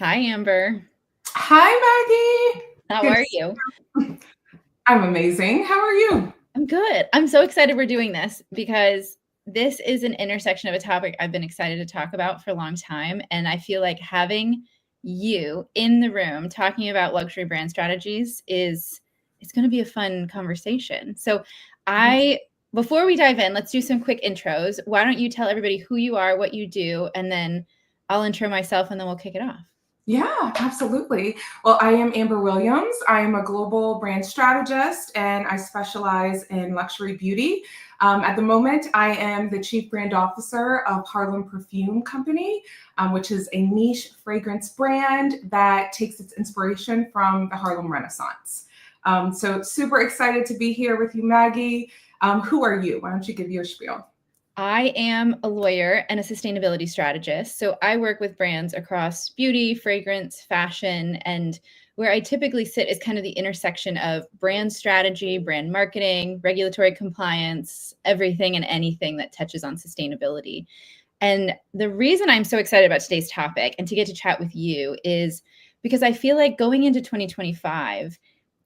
Hi, Amber. Hi, Maggie. How Good are to see you? you. I'm amazing. How are you? I'm good. I'm so excited we're doing this because this is an intersection of a topic I've been excited to talk about for a long time. And I feel like having you in the room talking about luxury brand strategies is it's going to be a fun conversation. So I before we dive in, let's do some quick intros. Why don't you tell everybody who you are, what you do, and then I'll intro myself and then we'll kick it off. Yeah, absolutely. Well, I am Amber Williams. I am a global brand strategist and I specialize in luxury beauty. At the moment, I am the Chief Brand Officer of Harlem Perfume Company, which is a niche fragrance brand that takes its inspiration from the Harlem Renaissance. So super excited to be here with you, Maggie. Who are you? Why don't you give your spiel? I am a lawyer and a sustainability strategist. So I work with brands across beauty, fragrance, fashion, and where I typically sit is kind of the intersection of brand strategy, brand marketing, regulatory compliance, everything and anything that touches on sustainability. And the reason I'm so excited about today's topic and to get to chat with you is because I feel like going into 2025,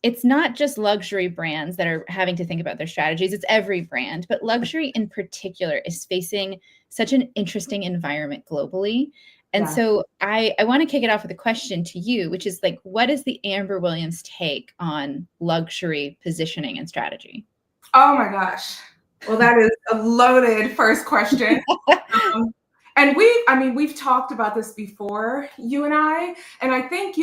it's not just luxury brands that are having to think about their strategies. It's every brand, but luxury in particular is facing such an interesting environment globally. And Yeah. so I want to kick it off with a question to you, which is like, what is the Amber Williams take on luxury positioning and strategy? Oh my gosh. Well, that is a loaded first question. Um, and we've talked about this before, you and I think,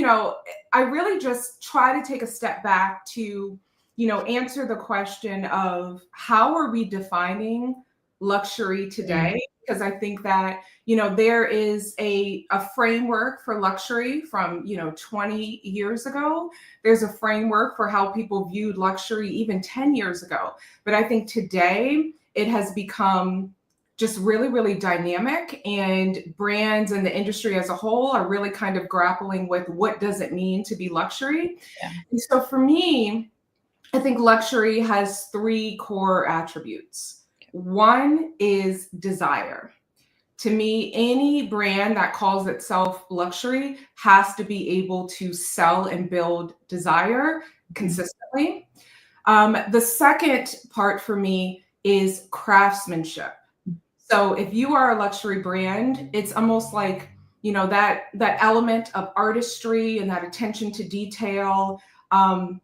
I really just try to take a step back to, answer the question of how are we defining luxury Mm, today? Because I think that, there is a framework for luxury from, 20 years ago. There's a framework for how people viewed luxury even 10 years ago. But I think today it has become just really, really dynamic, and brands and the industry as a whole are really kind of grappling with what does it mean to be luxury. yeah. And so for me, I think luxury has three core attributes. One is desire. To me, any brand that calls itself luxury has to be able to sell and build desire Mhm. consistently. The second part for me is craftsmanship. So if you are a luxury brand, it's almost like, that element of artistry and that attention to detail, and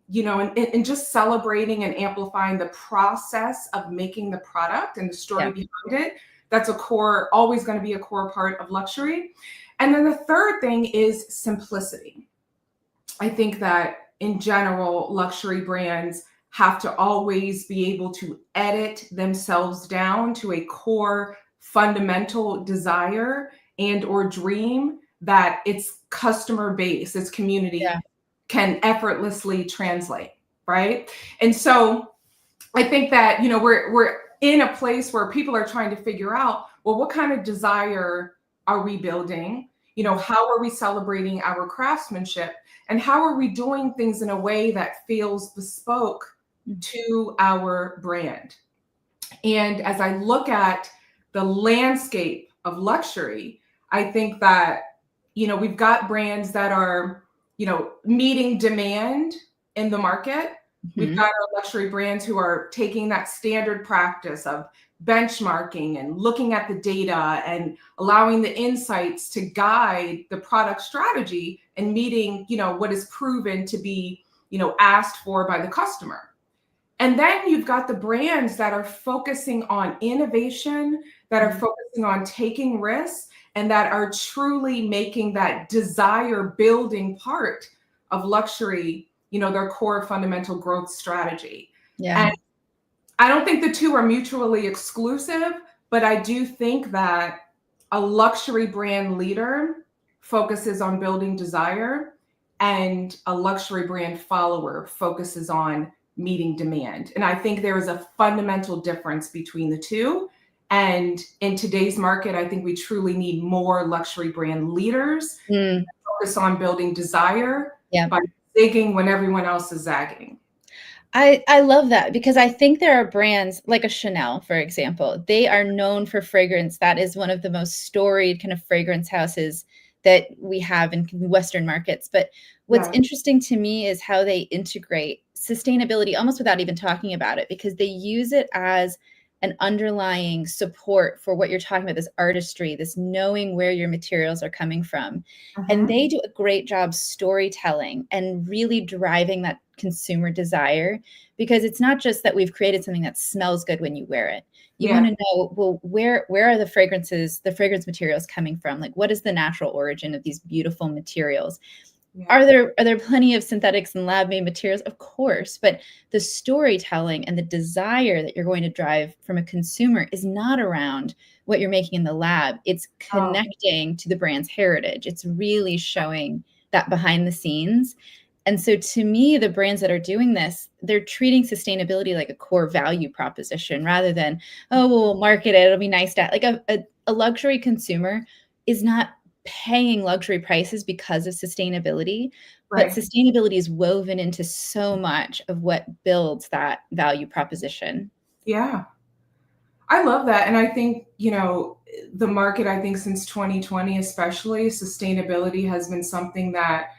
just celebrating and amplifying the process of making the product and the story Yeah. behind it. That's always going to be a core part of luxury. And then the third thing is simplicity. I think that in general, luxury brands have to always be able to edit themselves down to a core fundamental desire and or dream that its customer base, its Yeah. community can effortlessly translate, right? And so I think that, we're in a place where people are trying to figure out, well, what kind of desire are we building? How are we celebrating our craftsmanship? And how are we doing things in a way that feels bespoke Mm. to our brand? And as I look at the landscape of luxury, I think that, we've got brands that are, meeting demand in the market. We've got Mhm. our luxury brands who are taking that standard practice of benchmarking and looking at the data and allowing the insights to guide the product strategy and meeting, what is proven to be, asked for by the customer. And then you've got the brands that are focusing on innovation, that are Mhm. focusing on taking risks, and that are truly making that desire building part of luxury, their core fundamental growth strategy. Yeah. And I don't think the two are mutually exclusive, but I do think that a luxury brand leader focuses on building desire, and a luxury brand follower focuses on meeting demand. And I think there is a fundamental difference between the two. And in today's market, I think we truly need more luxury brand leaders Mm, focus on building desire yeah. by zigging when everyone else is zagging. I love that because I think there are brands like a Chanel, for example. They are known for fragrance. That is one of the most storied kind of fragrance houses that we have in Western markets. But what's Yeah. interesting to me is how they integrate sustainability almost without even talking about it, because they use it as an underlying support for what you're talking about, this artistry, this knowing where your materials are coming from. And Hmm. they do a great job storytelling and really driving that consumer desire, because it's not just that we've created something that smells good when you wear it. You want Yeah. to know, well, where are the fragrances, the fragrance materials coming from? Like, what is the natural origin of these beautiful materials? Yeah. Are there plenty of synthetics and lab made materials? Of course, but the storytelling and the desire that you're going to drive from a consumer is not around what you're making in the lab. It's Oh, connecting to the brand's heritage. It's really showing that behind the scenes. And so to me, the brands that are doing this, they're treating sustainability like a core value proposition rather than, oh, well, we'll market it. It'll be nice to like a luxury consumer is not paying luxury prices because of sustainability, but right. sustainability is woven into so much of what builds that value proposition. Yeah. I love that. And I think, the market, I think since 2020, especially sustainability has been something that,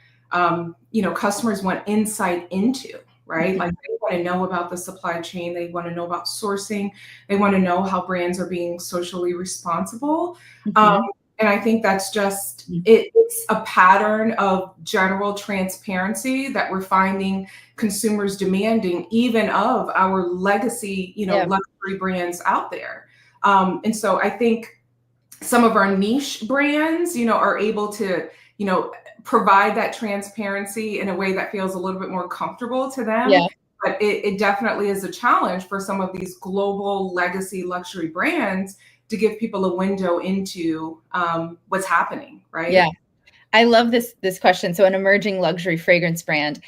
customers want insight into, right? Like Mhm. they want to know about the supply chain. They want to know about sourcing. They want to know how brands are being socially responsible. Um, Mhm. and I think that's just, Mhm. it's a pattern of general transparency that we're finding consumers demanding, even of our legacy, Yeah. luxury brands out there. And so I think some of our niche brands, are able to, you know, provide that transparency in a way that feels a little bit more comfortable to them. Yeah. But it definitely is a challenge for some of these global legacy luxury brands to give people a window into what's happening, Yeah. right? I love this question. So an emerging luxury fragrance brand.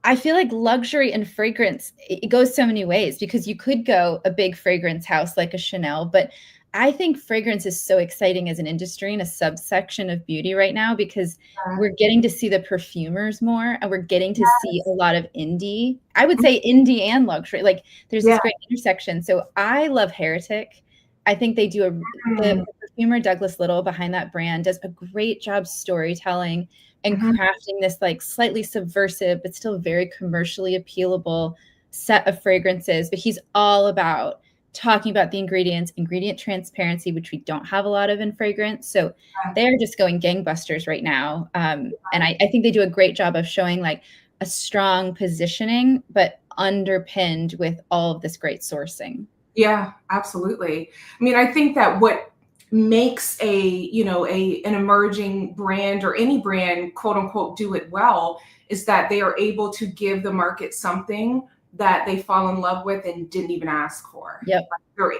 I feel like luxury and fragrance, it goes so many ways, because you could go a big fragrance house like a Chanel, but I think fragrance is so exciting as an industry and a subsection of beauty right now, because Uh, we're getting to see the perfumers more and we're getting to see a lot of indie. I would say indie and luxury. Like there's this yeah. great intersection. So I love Heretic. I think they do Mm, the perfumer Douglas Little behind that brand does a great job storytelling and mhm. crafting this like slightly subversive but still very commercially appealable set of fragrances. But he's all about talking about the ingredients, ingredient transparency, which we don't have a lot of in fragrance. So they're just going gangbusters right now. And I think they do a great job of showing like a strong positioning, but underpinned with all of this great sourcing. Yeah, absolutely. I mean, I think that what makes an emerging brand or any brand, quote unquote, do it well is that they are able to give the market something that they fall in love with and didn't even ask for. Yep.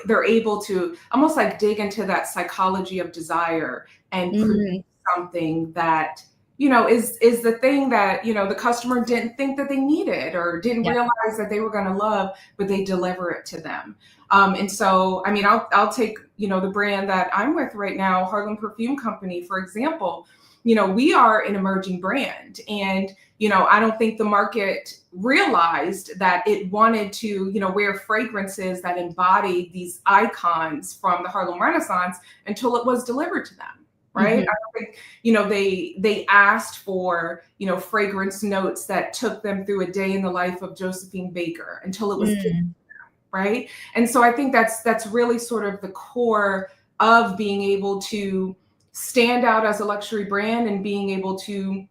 They're able to almost like dig into that psychology of desire and produce Mm, something that is the thing that the customer didn't think that they needed or didn't yeah. realize that they were going to love, but they deliver it to them. And so, I mean, I'll take the brand that I'm with right now, Harlem Perfume Company, for example. We are an emerging brand, and I don't think the market realized that it wanted to wear fragrances that embodied these icons from the Harlem Renaissance until it was delivered to them. Right? I Mhm. don't think they asked for fragrance notes that took them through a day in the life of Josephine Baker until it was given, Mm, right? And so I think that's really sort of the core of being able to stand out as a luxury brand and being able to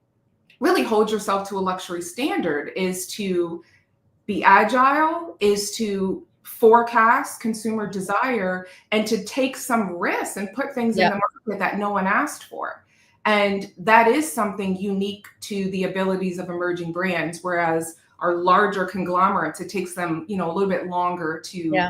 really hold yourself to a luxury standard is to be agile, is to forecast consumer desire and to take some risks and put things in yep. the market that no one asked for. And that is something unique to the abilities of emerging brands, whereas our larger conglomerates, it takes them, a little bit longer to Yeah.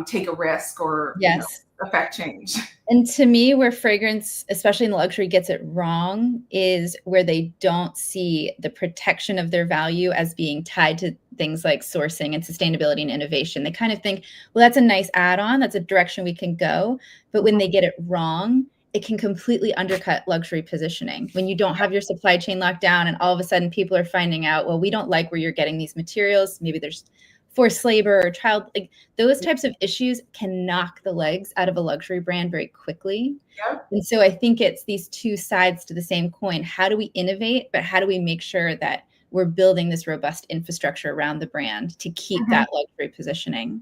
take a risk or, Yes. affect change. And to me, where fragrance, especially in the luxury, gets it wrong is where they don't see the protection of their value as being tied to things like sourcing and sustainability and innovation. They kind of think, well, that's a nice add-on, that's a direction we can go. But when they get it wrong, it can completely undercut luxury positioning. When you don't have your supply chain locked down and all of a sudden people are finding out, well, we don't like where you're getting these materials. Maybe there's forced labor or child, like those types of issues can knock the legs out of a luxury brand very quickly. Yep. And so I think it's these two sides to the same coin. How do we innovate, but how do we make sure that we're building this robust infrastructure around the brand to keep that luxury positioning?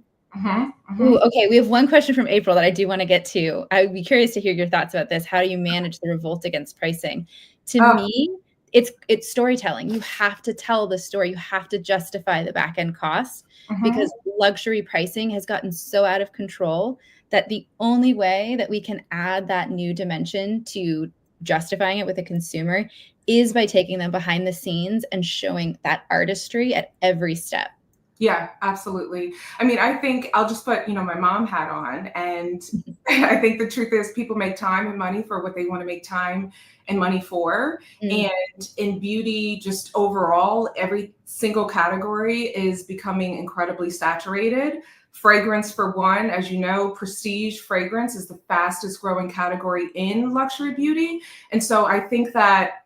Ooh, okay, we have one question from April that I do want to get to. I would be curious to hear your thoughts about this. How do you manage the revolt against pricing? To me, it's storytelling. You have to tell the story. You have to justify the back end costs because luxury pricing has gotten so out of control that the only way that we can add that new dimension to justifying it with a consumer is by taking them behind the scenes and showing that artistry at every step. Yeah, absolutely. I mean, I think I'll just put, my mom hat on. And I think the truth is people make time and money for what they want to make time and money for. And in beauty, just overall, every single category is becoming incredibly saturated. Fragrance, for one, as you know, prestige fragrance is the fastest growing category in luxury beauty. And so I think that,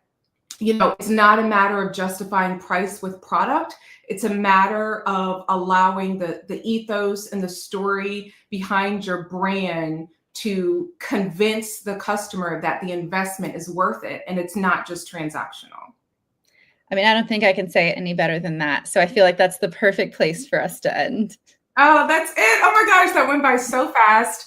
it's not a matter of justifying price with product. It's a matter of allowing the ethos and the story behind your brand to convince the customer that the investment is worth it and it's not just transactional. I mean, I don't think I can say it any better than that. So I feel like that's the perfect place for us to end. Oh, that's it. Oh my gosh, that went by so fast.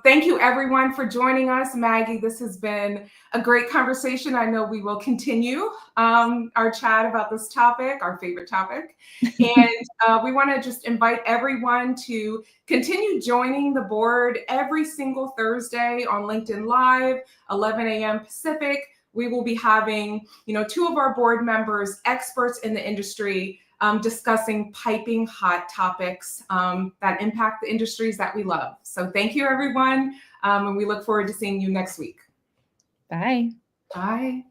Thank you everyone for joining us. Maggie, this has been a great conversation. I know we will continue our chat about this topic, our favorite topic. And we want to just invite everyone to continue joining the board every single Thursday on LinkedIn Live, 11 a.m. Pacific. We will be having, two of our board members, experts in the industry, discussing piping hot topics that impact the industries that we love. So thank you, everyone. And we look forward to seeing you next week. Bye. Bye.